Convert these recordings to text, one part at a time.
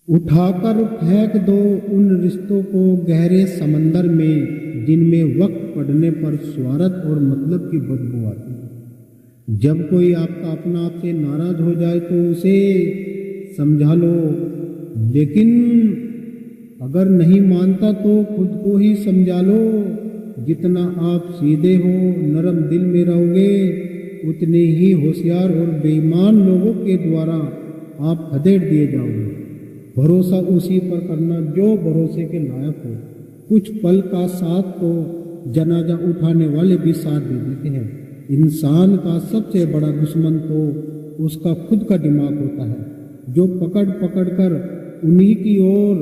उठाकर फेंक दो उन रिश्तों को गहरे समंदर में जिनमें वक्त पड़ने पर स्वार्थ और मतलब की बदबू आती है। जब कोई आपका अपना आपसे नाराज हो जाए तो उसे समझा लो, लेकिन अगर नहीं मानता तो खुद को ही समझा लो। जितना आप सीधे हो, नरम दिल में रहोगे, उतने ही होशियार और बेईमान लोगों के द्वारा आप खदेड़ दिए जाओगे। भरोसा उसी पर करना जो भरोसे के लायक हो। कुछ पल का साथ तो जनाजा उठाने वाले भी साथ दे देते हैं। इंसान का सबसे बड़ा दुश्मन तो उसका खुद का दिमाग होता है, जो पकड़ पकड़ कर उन्हीं की ओर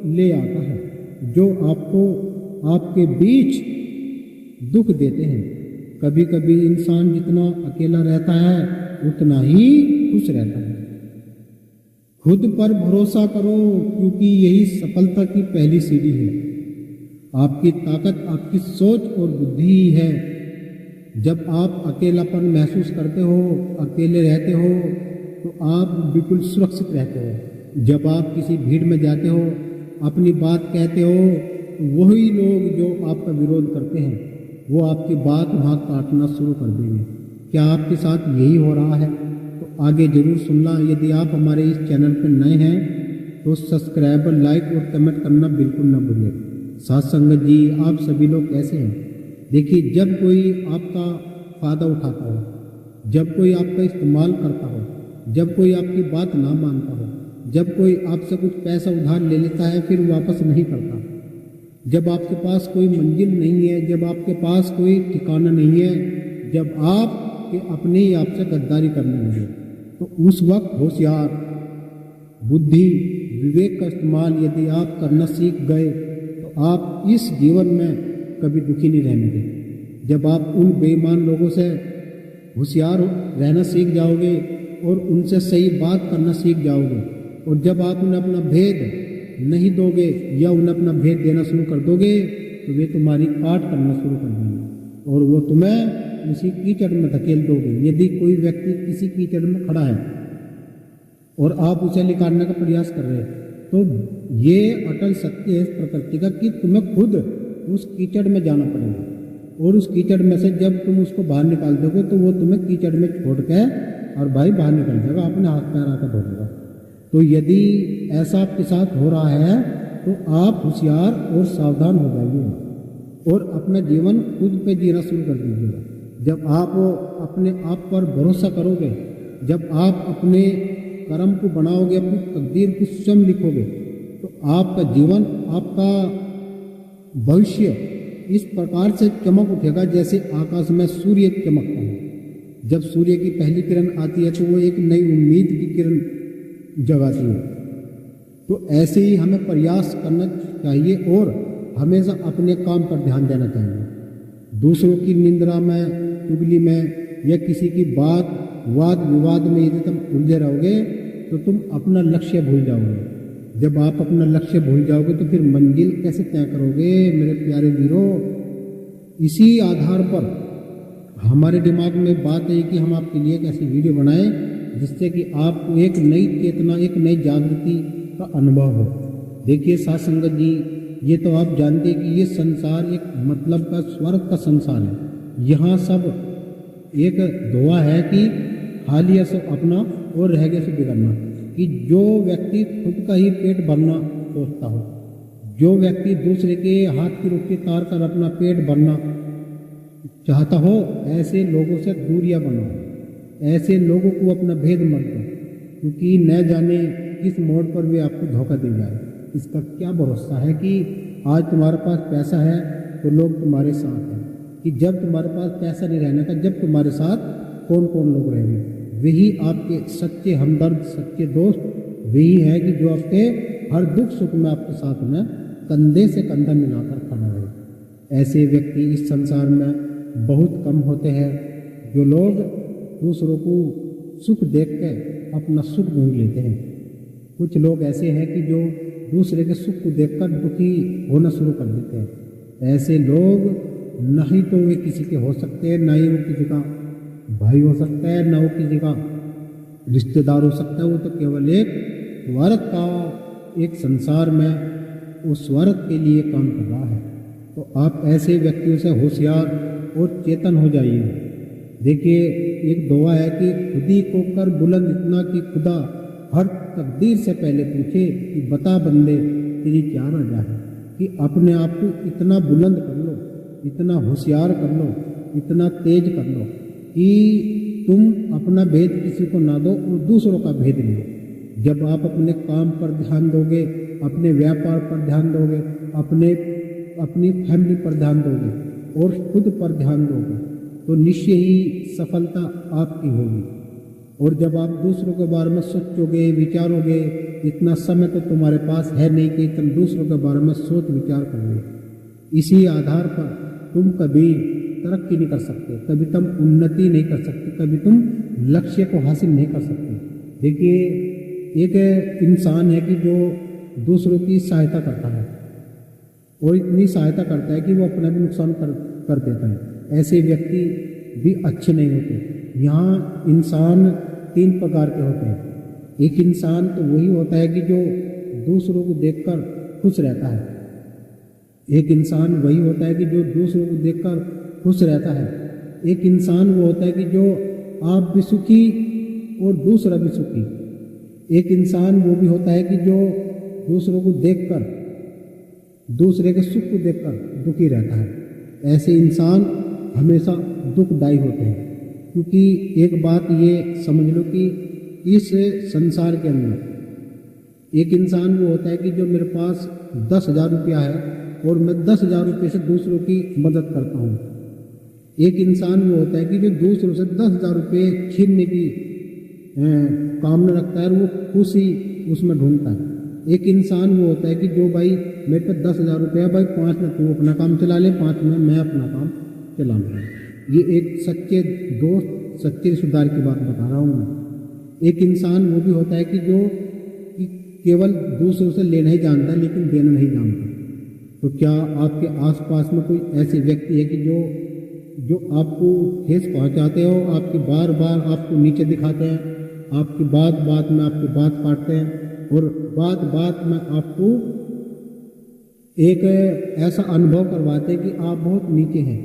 ले आता है, जो आपको आपके बीच दुख देते हैं। कभी कभी इंसान जितना अकेला रहता है उतना ही खुश रहता है। खुद पर भरोसा करो, क्योंकि यही सफलता की पहली सीढ़ी है। आपकी ताकत आपकी सोच और बुद्धि ही है। जब आप अकेलापन महसूस करते हो, अकेले रहते हो, तो आप बिल्कुल सुरक्षित रहते हो। जब आप किसी भीड़ में जाते हो, अपनी बात कहते हो, वही लोग जो आपका विरोध करते हैं वो आपकी बात वहाँ काटना शुरू कर देंगे। क्या आपके साथ यही हो रहा है? तो आगे जरूर सुनना। यदि आप हमारे इस चैनल पर नए हैं तो सब्सक्राइब, लाइक और कमेंट करना बिल्कुल न भूलें। साथ संगत जी, आप सभी लोग कैसे हैं? देखिए, जब कोई आपका फ़ायदा उठाता हो, जब कोई आपका इस्तेमाल करता हो, जब कोई आपकी बात ना मानता हो, जब कोई आपसे कुछ पैसा उधार ले लेता है फिर वापस नहीं करता, जब आपके पास कोई मंजिल नहीं है, जब आपके पास कोई ठिकाना नहीं है, जब आप के अपने ही आपसे गद्दारी करने लगे, तो उस वक्त होशियार, बुद्धि, विवेक का इस्तेमाल यदि आप करना सीख गए तो आप इस जीवन में कभी दुखी नहीं रहेंगे। जब आप उन बेईमान लोगों से होशियार रहना सीख जाओगे और उनसे सही बात करना सीख जाओगे, और जब आप उन्हें अपना भेद नहीं दोगे या उन्हें अपना भेद देना शुरू कर दोगे तो वे तुम्हारी काट करना शुरू कर देंगे और वो तुम्हें उसी कीचड़ में धकेल दोगे। यदि कोई व्यक्ति किसी कीचड़ में खड़ा है और आप उसे निकालने का प्रयास कर रहे हैं तो ये अटल सत्य है इस प्रकृति का कि तुम्हें खुद उस कीचड़ में जाना पड़ेगा, और उस कीचड़ में से जब तुम उसको बाहर निकाल दोगे तो वो तुम्हें कीचड़ में छोड़ के और भाई बाहर निकल जाएगा, अपने हाथ पैर आकर धो देगा। तो यदि ऐसा आपके साथ हो रहा है तो आप होशियार और सावधान हो जाइएगा और अपना जीवन खुद पे जीना शुरू कर दीजिएगा। जब आप अपने आप पर भरोसा करोगे, जब आप अपने कर्म को बनाओगे, अपनी तकदीर को स्वयं लिखोगे, तो आपका जीवन, आपका भविष्य इस प्रकार से चमक उठेगा जैसे आकाश में सूर्य चमकता है। जब सूर्य की पहली किरण आती है तो वो एक नई उम्मीद की किरण जगाती है। तो ऐसे ही हमें प्रयास करना चाहिए और हमेशा अपने काम पर ध्यान देना चाहिए। दूसरों की निंदा में, चुगली में या किसी की बात, वाद विवाद में यदि तुम उलझे रहोगे तो तुम अपना लक्ष्य भूल जाओगे। जब आप अपना लक्ष्य भूल जाओगे तो फिर मंजिल कैसे तय करोगे मेरे प्यारे वीरों? इसी आधार पर हमारे दिमाग में बात है कि हम आपके लिए एक ऐसी वीडियो बनाएं जिससे कि आपको एक नई चेतना, एक नई जागृति का अनुभव हो। देखिए साथ संगत जी, ये तो आप जानते हैं कि ये संसार एक मतलब का, स्वर्ग का संसार है। यहाँ सब एक दुआ है कि हालिया से अपना और रह गया से बिगड़ना, कि जो व्यक्ति खुद का ही पेट भरना सोचता हो, जो व्यक्ति दूसरे के हाथ की रोटी तार कर अपना पेट भरना चाहता हो, ऐसे लोगों से दूरियां बनाओ, ऐसे लोगों को अपना भेद मत दो, क्योंकि न जाने किस मोड़ पर वे आपको धोखा दे जाए। इसका क्या भरोसा है कि आज तुम्हारे पास पैसा है तो लोग तुम्हारे साथ हैं, कि जब तुम्हारे पास पैसा नहीं रहने का, जब तुम्हारे साथ कौन कौन लोग रहेंगे? वही आपके सच्चे हमदर्द, सच्चे दोस्त वही है कि जो आपके हर दुख सुख में आपके साथ में कंधे से कंधा मिलाकर खड़ा रहे। ऐसे व्यक्ति इस संसार में बहुत कम होते हैं, जो लोग दूसरों को सुख देख के अपना सुख ढूंढ लेते हैं। कुछ लोग ऐसे हैं कि जो दूसरे के सुख को देखकर दुखी होना शुरू कर देते हैं। ऐसे लोग न ही तो वे किसी के हो सकते हैं, न ही वो किसी का भाई हो सकता है, न वो किसी का रिश्तेदार हो सकता है। वो तो केवल एक स्वार्थ का एक संसार में उस स्वार्थ के लिए काम कर रहा है, तो आप ऐसे व्यक्तियों से होशियार और चेतन हो जाइए। देखिए, एक दुआ है कि खुदी को कर बुलंद इतना कि खुदा हर तकदीर से पहले पूछे कि बता बंदे तेरी क्या रजा है। कि अपने आप को इतना बुलंद कर लो, इतना होशियार कर लो, इतना तेज कर लो कि तुम अपना भेद किसी को ना दो और दूसरों का भेद लो। जब आप अपने काम पर ध्यान दोगे, अपने व्यापार पर ध्यान दोगे, अपनी फैमिली पर ध्यान दोगे और खुद पर ध्यान दोगे, तो निश्चय ही सफलता आपकी होगी। और जब आप दूसरों के बारे में सोचोगे, विचारोगे, इतना समय तो तुम्हारे पास है नहीं कि तुम दूसरों के बारे में सोच विचार करोगे। इसी आधार पर तुम कभी तरक्की नहीं कर सकते, कभी तुम उन्नति नहीं कर सकते, कभी तुम लक्ष्य को हासिल नहीं कर सकते। देखिए, एक इंसान है कि जो दूसरों की सहायता करता है और इतनी सहायता करता है कि वो अपना भी नुकसान कर देता है। ऐसे व्यक्ति भी अच्छे नहीं होते। यहाँ इंसान 3 प्रकार के होते हैं। एक इंसान तो वही होता है कि जो दूसरों को देखकर खुश रहता है। एक इंसान वही होता है कि जो दूसरों को देखकर खुश रहता है। एक इंसान वो होता है कि जो आप भी सुखी और दूसरा भी सुखी। एक इंसान वो भी होता है कि जो दूसरों को देखकर, दूसरे के सुख को देखकर दुखी रहता है। ऐसे इंसान हमेशा दुखदायी होते हैं, क्योंकि एक बात ये समझ लो कि इस संसार के अंदर एक इंसान वो होता है कि जो मेरे पास 10,000 रुपया है और मैं 10,000 रुपये से दूसरों की मदद करता हूँ। एक इंसान वो होता है कि जो दूसरों से 10,000 रुपये छीनने की कामना रखता है और वो खुशी उसमें ढूंढता है। एक इंसान वो होता है कि जो भाई मेरे पे 10,000 रुपये है, भाई 5 में तू अपना काम चला ले, 5 में मैं अपना काम चलाऊंगा। ये एक सच्चे दोस्त, सच्चे रिश्तेदार की बात बता रहा हूँ मैं। एक इंसान वो भी होता है कि जो केवल दूसरों से लेना ही जानता है लेकिन देना नहीं जानता। तो क्या आपके आसपास में कोई ऐसे व्यक्ति है कि जो आपको ठेस पहुंचाते हो, आपकी बार बार आपको नीचे दिखाते हैं, आपकी बात बात में आपकी बात काटते हैं और बात बात में आपको एक ऐसा अनुभव करवाते हैं कि आप बहुत नीचे हैं।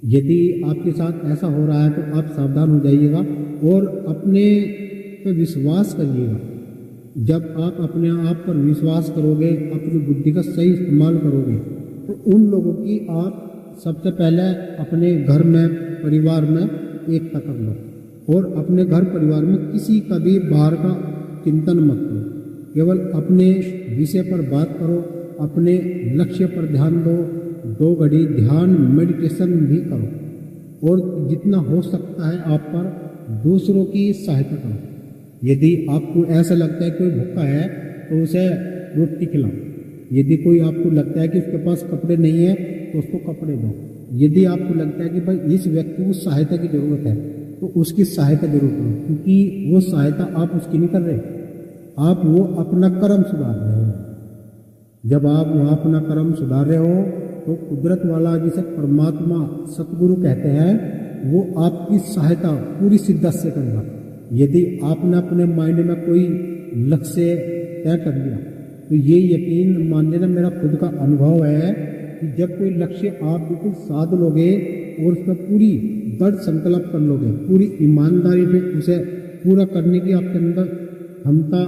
यदि आपके साथ ऐसा हो रहा है तो आप सावधान हो जाइएगा और अपने पर विश्वास करिएगा। जब आप अपने आप पर विश्वास करोगे, अपनी बुद्धि का सही इस्तेमाल करोगे, तो उन लोगों की आप सबसे पहले अपने घर में, परिवार में एकता कर लो और अपने घर परिवार में किसी का भी बाहर का चिंतन मत करो। केवल अपने विषय पर बात करो, अपने लक्ष्य पर ध्यान दो, 2 घड़ी ध्यान मेडिटेशन भी करो और जितना हो सकता है आप पर दूसरों की सहायता करो। यदि आपको ऐसा लगता है कोई भूखा है तो उसे रोटी खिलाओ। यदि कोई आपको लगता है कि उसके पास कपड़े नहीं है तो उसको कपड़े दो। यदि आपको लगता है कि भाई इस व्यक्ति को सहायता की ज़रूरत है तो उसकी सहायता जरूर करो, क्योंकि वो सहायता आप उसकी नहीं कर रहे, आप वो अपना कर्म सुधार रहे हो। जब आप वहाँ अपना कर्म सुधार रहे हो तो कुदरत वाला, जिसे परमात्मा सतगुरु कहते हैं, वो आपकी सहायता पूरी शिद्दत से करेगा। यदि आपने अपने माइंड में कोई लक्ष्य तय कर लिया तो ये यकीन मान लेना, मेरा खुद का अनुभव है कि जब कोई लक्ष्य आप बिल्कुल साध लोगे और उसका पूरी दृढ़ संकल्प कर लोगे, पूरी ईमानदारी से उसे पूरा करने की आपके अंदर क्षमता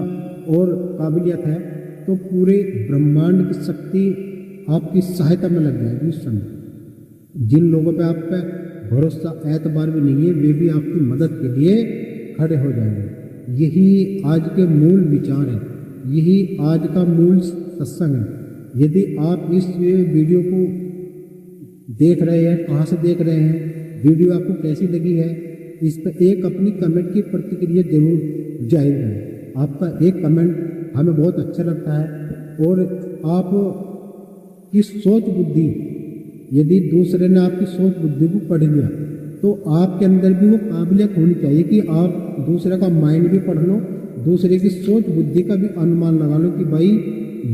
और काबिलियत है, तो पूरे ब्रह्मांड की शक्ति आपकी सहायता में लग जाएगी। उस समय जिन लोगों पे आप पे भरोसा एतबार भी नहीं है, वे भी आपकी मदद के लिए खड़े हो जाएंगे। यही आज के मूल विचार है, यही आज का मूल सत्संग है। यदि आप इस वीडियो को देख रहे हैं, कहाँ से देख रहे हैं, वीडियो आपको कैसी लगी है, इस पर एक अपनी कमेंट की प्रतिक्रिया जरूर जाहिर करें। आपका एक कमेंट हमें बहुत अच्छा लगता है और आप की सोच बुद्धि, यदि दूसरे ने आपकी सोच बुद्धि को पढ़ लिया तो आपके अंदर भी वो काबिलियत होनी चाहिए कि आप दूसरे का माइंड भी पढ़ लो, दूसरे की सोच बुद्धि का भी अनुमान लगा लो कि भाई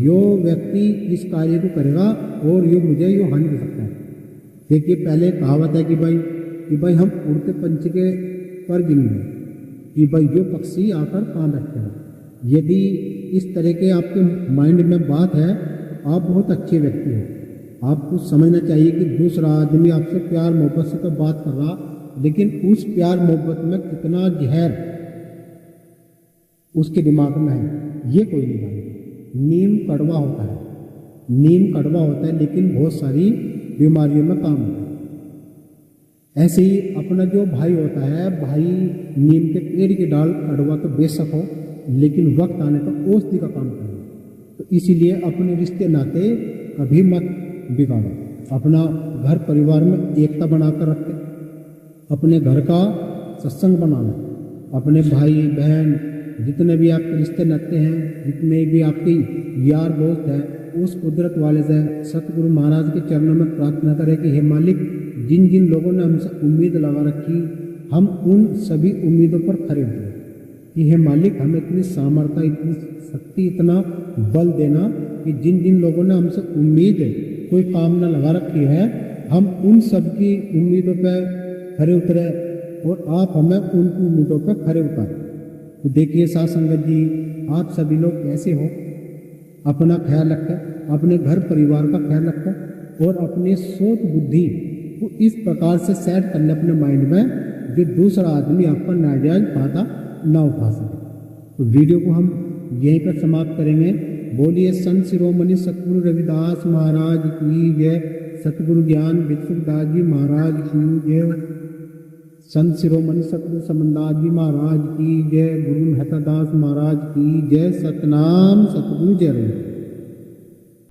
यो व्यक्ति इस कार्य को करेगा और यो मुझे यो हानि कर सकता है। देखिए, पहले कहावत है कि भाई हम उड़ते पंछी के पर गिन गए कि भाई यो पक्षी आकर कहाँ बैठेगा। यदि इस तरह के आपके माइंड में बात है, आप बहुत अच्छे व्यक्ति हो। आपको समझना चाहिए कि दूसरा आदमी आपसे प्यार मोहब्बत से तो बात कर रहा, लेकिन उस प्यार मोहब्बत में कितना जहर उसके दिमाग में है ये कोई नहीं जानता। नीम कड़वा होता है, नीम कड़वा होता है, लेकिन बहुत सारी बीमारियों में काम आता है। ऐसे ही अपना जो भाई होता है, भाई नीम के पेड़ की डाल कड़वा तो बेशक हो, लेकिन वक्त आने पर औषधि का काम करेगा। तो इसीलिए अपने रिश्ते नाते कभी मत बिगाड़ो। अपना घर परिवार में एकता बनाकर रखें, अपने घर का सत्संग बनाना, अपने भाई बहन जितने भी आपके रिश्ते नाते हैं, जितने भी आपके यार दोस्त हैं, उस कुदरत वाले से सतगुरु महाराज के चरणों में प्रार्थना करें कि हे मालिक, जिन जिन लोगों ने हमसे उम्मीद लगा रखी, हम उन सभी उम्मीदों पर खरे उतरे। कि हे मालिक, हमें इतनी सामर्थ्य, इतनी शक्ति, इतना बल देना कि जिन जिन लोगों ने हमसे उम्मीद कोई कामना लगा रखी है, हम उन सब की उम्मीदों पर खरे उतरे और आप हमें उनकी उम्मीदों पर खरे उतारें। तो देखिए साथ संगत जी, आप सभी लोग कैसे हो, अपना ख्याल रखें, अपने घर परिवार का ख्याल रखें और अपनी सोच बुद्धि को इस प्रकार से सेट करने अपने माइंड में, जो दूसरा आदमी आपका नाजायज फायदा ना उठा सके। तो वीडियो को हम यहीं पर समाप्त करेंगे। बोलिए संत शिरोमणि सतगुरु रविदास महाराज की जय, सतगुरु ज्ञान विश्वदास जी महाराज की जय, संत शिरोमणि सतगुरु समनदास जी महाराज की जय, गुरु मेहता दास महाराज की जय। सतनाम सतगुरु जय।